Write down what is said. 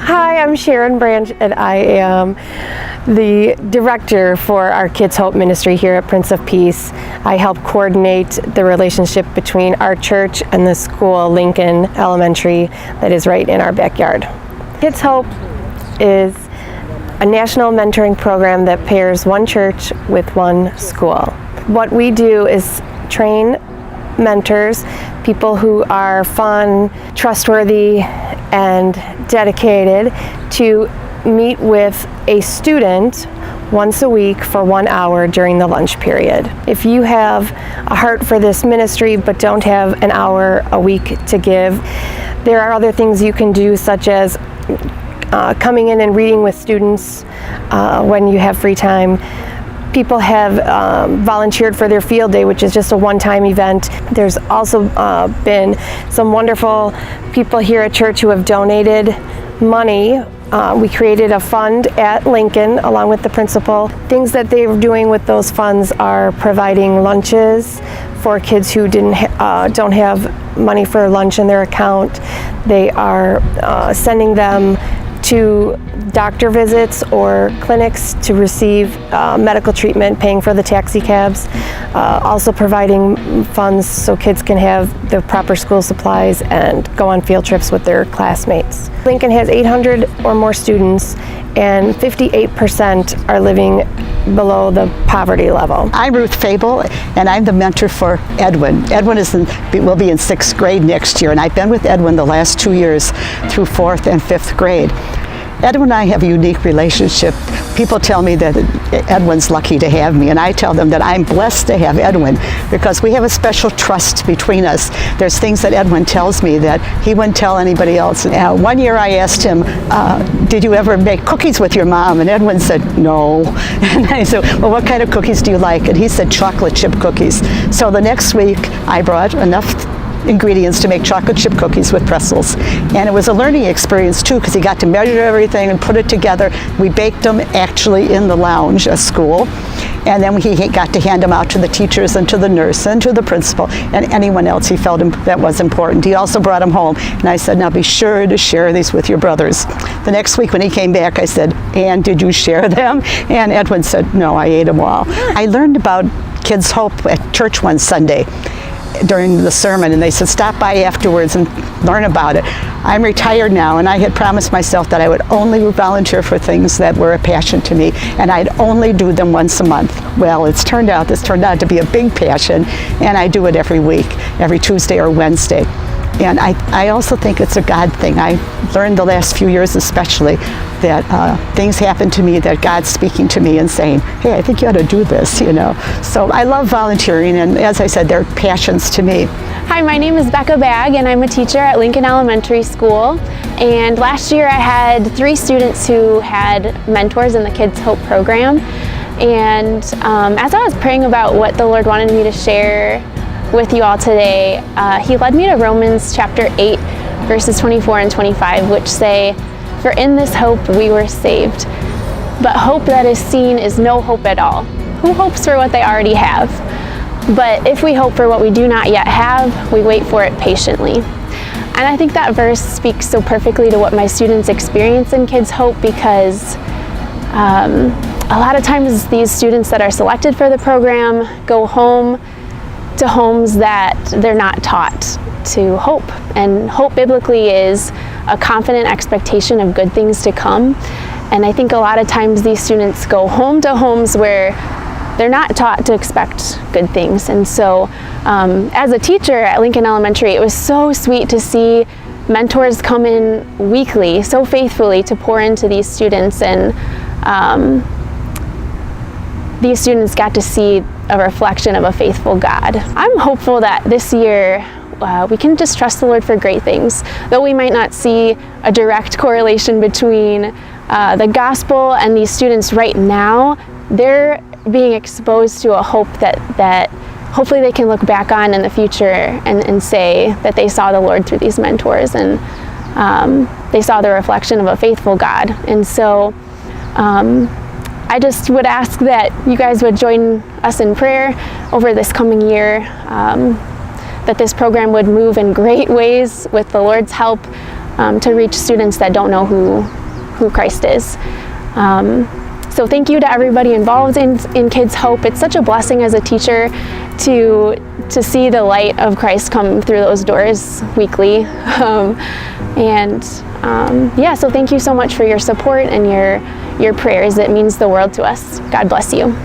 Hi, I'm Sharon Branch, and I am the director for our Kids Hope Ministry here at Prince of Peace. I help coordinate the relationship between our church and the school, Lincoln Elementary, that is right in our backyard. Kids Hope is a national mentoring program that pairs one church with one school. What we do is train mentors, people who are fun, trustworthy, and dedicated, to meet with a student once a week for 1 hour during the lunch period. If you have a heart for this ministry but don't have an hour a week to give, there are other things you can do, such as coming in and reading with students when you have free time. People have volunteered for their field day, which is just a one-time event. There's also been some wonderful people here at church who have donated money. We created a fund at Lincoln along with the principal. Things that they're doing with those funds are providing lunches for kids who don't have money for lunch in their account. They are sending them to doctor visits or clinics to receive medical treatment, paying for the taxi cabs, also providing funds so kids can have the proper school supplies and go on field trips with their classmates. Lincoln has 800 or more students, and 58% are living below the poverty level. I'm Ruth FABEL, and I'm the mentor for Edwin. Edwin will be in 6th grade next year, and I've been with Edwin the last 2 years through 4th and 5th grade. Edwin and I have a unique relationship. People tell me that Edwin's lucky to have me, and I tell them that I'm blessed to have Edwin because we have a special trust between us. There's things that Edwin tells me that he wouldn't tell anybody else. One year I asked him, did you ever make cookies with your mom? And Edwin said, no. And I said, well, what kind of cookies do you like? And he said, chocolate chip cookies. So the next week I brought enough ingredients to make chocolate chip cookies with pretzels, and it was a learning experience too, because he got to measure everything and put it together. We baked them actually in the lounge at school, and then he got to hand them out to the teachers and to the nurse and to the principal and anyone else he felt that was important. He also brought them home, and I said, now be sure to share these with your brothers. The next week when he came back, I said, and did you share them? And Edwin said, no, I ate them all. I learned about Kids Hope at church one Sunday during the sermon, and they said stop by afterwards and learn about it. I'm retired now, and I had promised myself that I would only volunteer for things that were a passion to me, and I'd only do them once a month. Well, this turned out to be a big passion, and I do it every week, every Tuesday or Wednesday. And I also think it's a God thing. I learned the last few years especially that things happen to me that God's speaking to me and saying, hey, I think you ought to do this, you know. So I love volunteering, and as I said, they're passions to me. Hi, my name is BECCA BAGG, and I'm a teacher at Lincoln Elementary School. And last year I had 3 students who had mentors in the Kids Hope program. And as I was praying about what the Lord wanted me to share with you all today, he led me to Romans chapter 8, verses 24 and 25, which say, for in this hope we were saved. But hope that is seen is no hope at all. Who hopes for what they already have? But if we hope for what we do not yet have, we wait for it patiently. And I think that verse speaks so perfectly to what my students experience in Kids Hope, because a lot of times these students that are selected for the program go home to homes that they're not taught to hope. And hope biblically is a confident expectation of good things to come. And I think a lot of times these students go home to homes where they're not taught to expect good things. And so as a teacher at Lincoln Elementary, it was so sweet to see mentors come in weekly so faithfully to pour into these students, and these students got to see a reflection of a faithful God. I'm hopeful that this year we can just trust the Lord for great things. Though we might not see a direct correlation between the gospel and these students right now, they're being exposed to a hope that hopefully they can look back on in the future and say that they saw the Lord through these mentors, and they saw the reflection of a faithful God. And so I just would ask that you guys would join us in prayer over this coming year, that this program would move in great ways with the Lord's help, to reach students that don't know who Christ is. So thank you to everybody involved in Kids Hope. It's such a blessing as a teacher to see the light of Christ come through those doors weekly. Yeah, so thank you so much for your support and your prayers. It means the world to us. God bless you.